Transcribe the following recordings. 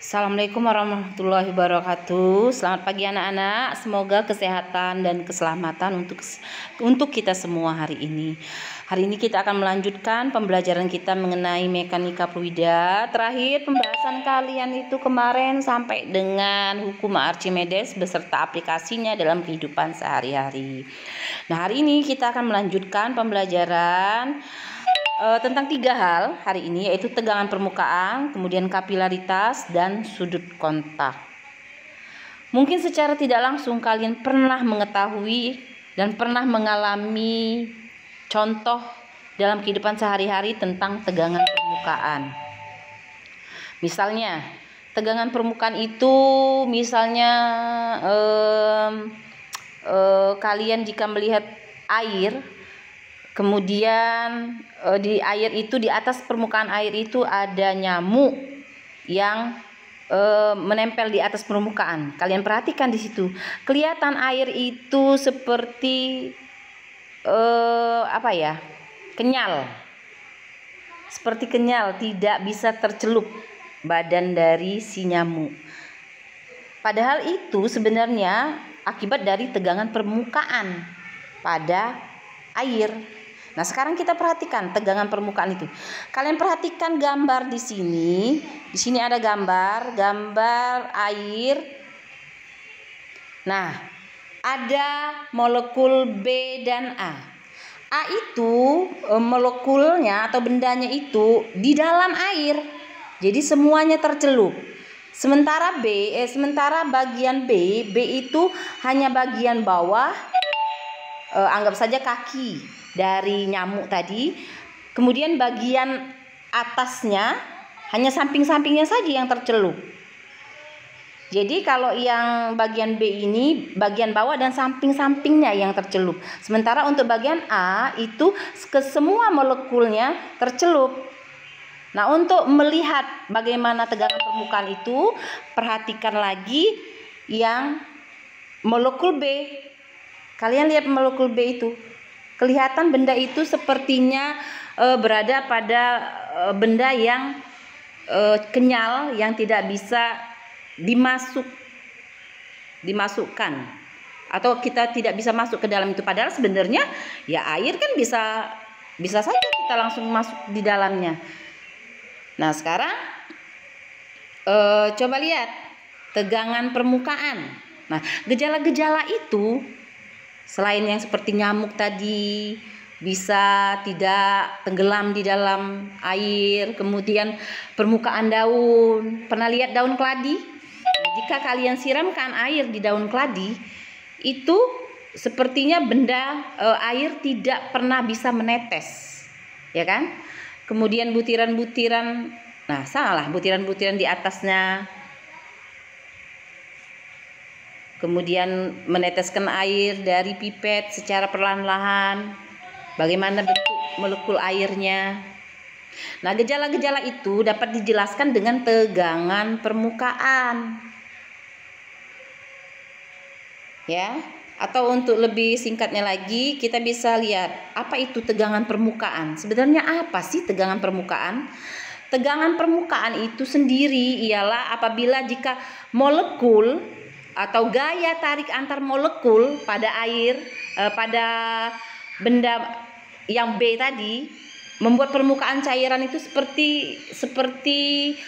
Assalamualaikum warahmatullahi wabarakatuh. Selamat pagi anak-anak. Semoga kesehatan dan keselamatan untuk kita semua hari ini. Hari ini kita akan melanjutkan pembelajaran kita mengenai mekanika fluida. Terakhir pembahasan kalian itu kemarin sampai dengan hukum Archimedes beserta aplikasinya dalam kehidupan sehari-hari. Nah, hari ini kita akan melanjutkan pembelajaran tentang 3 hal hari ini, yaitu tegangan permukaan, kemudian kapilaritas, dan sudut kontak. Mungkin secara tidak langsung kalian pernah mengetahui dan pernah mengalami contoh dalam kehidupan sehari-hari tentang tegangan permukaan. Misalnya, tegangan permukaan itu misalnya kalian jika melihat air, kemudian di air itu, di atas permukaan air itu ada nyamuk yang menempel di atas permukaan. Kalian perhatikan di situ. Kelihatan air itu seperti kenyal. Seperti kenyal, tidak bisa tercelup badan dari si nyamuk. Padahal itu sebenarnya akibat dari tegangan permukaan pada air. Nah, sekarang kita perhatikan tegangan permukaan itu. Kalian perhatikan gambar di sini. Di sini ada gambar air. Nah, ada molekul B dan A. A itu molekulnya atau bendanya itu di dalam air. Jadi semuanya tercelup. Sementara bagian B itu hanya bagian bawah, anggap saja kaki dari nyamuk tadi. Kemudian bagian atasnya hanya samping-sampingnya saja yang tercelup. Jadi kalau yang bagian B ini bagian bawah dan samping-sampingnya yang tercelup. Sementara untuk bagian A itu semua molekulnya tercelup. Nah, untuk melihat bagaimana tegangan permukaan itu, perhatikan lagi yang molekul B. Kalian lihat molekul B itu. Kelihatan benda itu sepertinya berada pada benda yang kenyal, yang tidak bisa dimasukkan, atau kita tidak bisa masuk ke dalam itu. Padahal sebenarnya ya air kan bisa saja kita langsung masuk di dalamnya. Nah, sekarang coba lihat tegangan permukaan. Nah, gejala-gejala itu selain yang seperti nyamuk tadi, bisa tidak tenggelam di dalam air, kemudian permukaan daun. Pernah lihat daun keladi? Nah, jika kalian siramkan air di daun keladi, itu sepertinya benda air tidak pernah bisa menetes, ya kan? Kemudian butiran-butiran di atasnya. Kemudian meneteskan air dari pipet secara perlahan-lahan. Bagaimana bentuk molekul airnya. Nah, gejala-gejala itu dapat dijelaskan dengan tegangan permukaan. Ya, atau untuk lebih singkatnya lagi, kita bisa lihat apa itu tegangan permukaan. Sebenarnya apa sih tegangan permukaan? Tegangan permukaan itu sendiri ialah apabila jika molekul atau gaya tarik antar molekul pada air, pada benda yang B tadi, membuat permukaan cairan itu seperti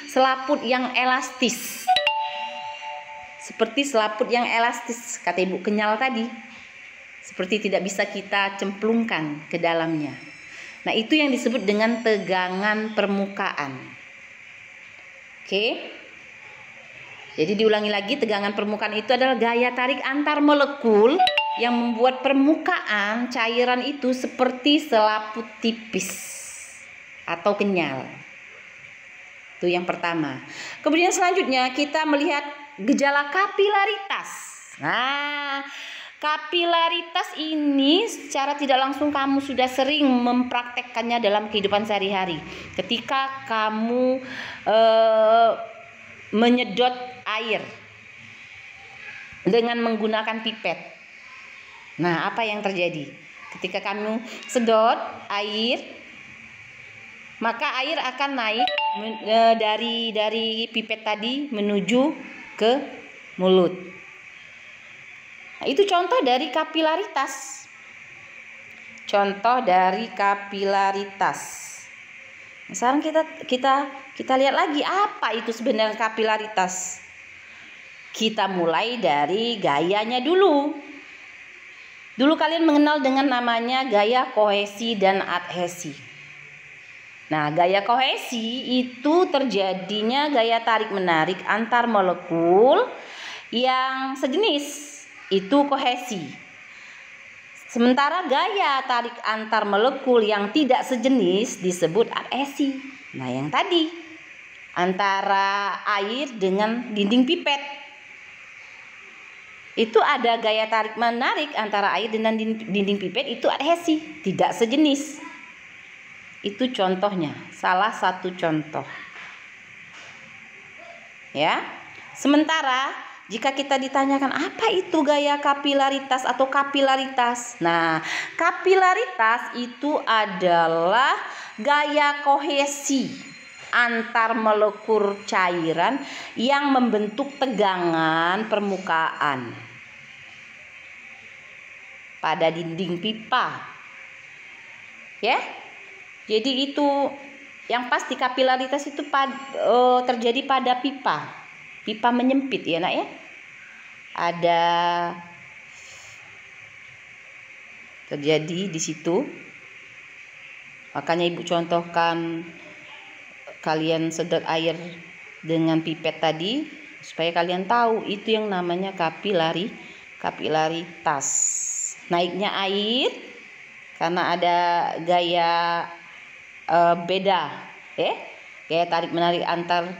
selaput yang elastis. Seperti selaput yang elastis, kata Ibu kenyal tadi. Seperti tidak bisa kita cemplungkan ke dalamnya. Nah, itu yang disebut dengan tegangan permukaan. Oke. Jadi diulangi lagi, tegangan permukaan itu adalah gaya tarik antar molekul yang membuat permukaan cairan itu seperti selaput tipis atau kenyal. Itu yang pertama. Kemudian selanjutnya kita melihat gejala kapilaritas. Nah, kapilaritas ini secara tidak langsung kamu sudah sering mempraktekkannya dalam kehidupan sehari-hari. Ketika kamu menyedot air dengan menggunakan pipet. Nah, apa yang terjadi? Ketika kamu sedot air maka air akan naik dari pipet tadi menuju ke mulut. Nah, itu contoh dari kapilaritas. Contoh dari kapilaritas. Nah, sekarang kita lihat lagi apa itu sebenarnya kapilaritas. Kita mulai dari gayanya dulu. Dulu kalian mengenal dengan namanya gaya kohesi dan adhesi. Nah, gaya kohesi itu terjadinya gaya tarik-menarik antar molekul yang sejenis, itu kohesi. Sementara gaya tarik antar molekul yang tidak sejenis disebut adhesi. Nah, yang tadi antara air dengan dinding pipet. Itu ada gaya tarik-menarik antara air dengan dinding pipet, itu adhesi, tidak sejenis. Itu contohnya, salah satu contoh. Ya. Sementara jika kita ditanyakan apa itu gaya kapilaritas atau kapilaritas. Nah, kapilaritas itu adalah gaya kohesi antar molekul cairan yang membentuk tegangan permukaan pada dinding pipa. Ya. Jadi itu yang pasti kapilaritas itu terjadi pada pipa. Pipa menyempit ya nak ya. Ada terjadi di situ. Makanya ibu contohkan kalian sedot air dengan pipet tadi supaya kalian tahu itu yang namanya kapilaritas. Naiknya air karena ada gaya beda, gaya tarik menarik antar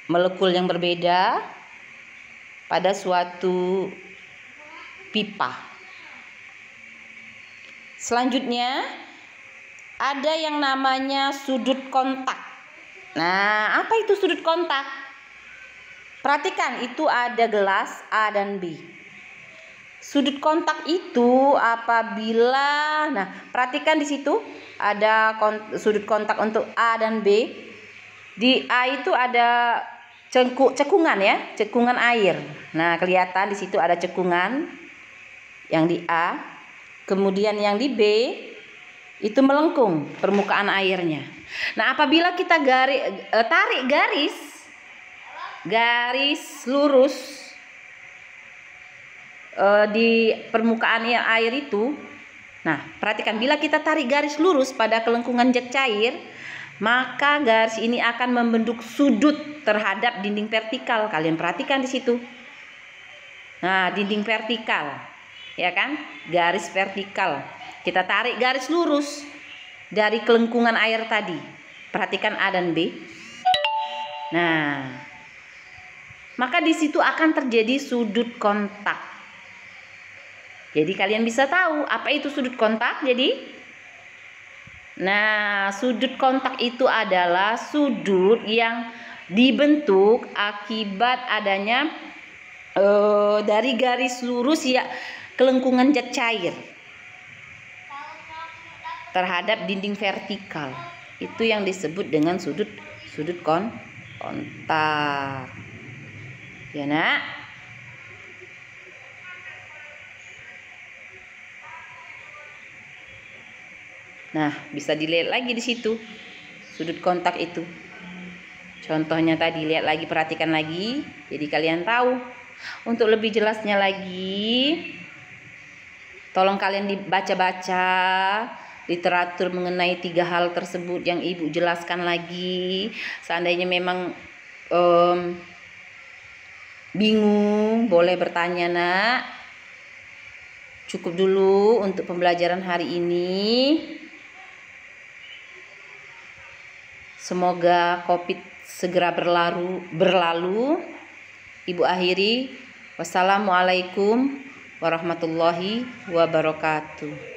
molekul yang berbeda pada suatu pipa. Selanjutnya ada yang namanya sudut kontak. Nah, apa itu sudut kontak? Perhatikan, itu ada gelas A dan B. Sudut kontak itu apabila, nah perhatikan di situ ada sudut kontak untuk A dan B. Di A itu ada cekungan ya, cekungan air. Nah, kelihatan di situ ada cekungan yang di A. Kemudian yang di B itu melengkung permukaan airnya. Nah, apabila kita tarik garis lurus di permukaan air itu. Nah, perhatikan, bila kita tarik garis lurus pada kelengkungan zat cair, maka garis ini akan membentuk sudut terhadap dinding vertikal. Kalian perhatikan di situ. Nah, dinding vertikal, ya kan? Garis vertikal. Kita tarik garis lurus dari kelengkungan air tadi. Perhatikan A dan B. Nah, maka di situ akan terjadi sudut kontak. Jadi kalian bisa tahu apa itu sudut kontak. Nah, sudut kontak itu adalah sudut yang dibentuk akibat adanya dari garis lurus ya kelengkungan zat cair terhadap dinding vertikal. Itu yang disebut dengan sudut kontak. Ya, nak? Nah, bisa dilihat lagi di situ sudut kontak itu. Contohnya tadi, lihat lagi, perhatikan lagi. Jadi kalian tahu. Untuk lebih jelasnya lagi, tolong kalian dibaca-baca literatur mengenai 3 hal tersebut yang ibu jelaskan lagi. Seandainya memang bingung, boleh bertanya, nak. Cukup dulu untuk pembelajaran hari ini. Semoga COVID segera berlalu. Ibu akhiri. Wassalamualaikum warahmatullahi wabarakatuh.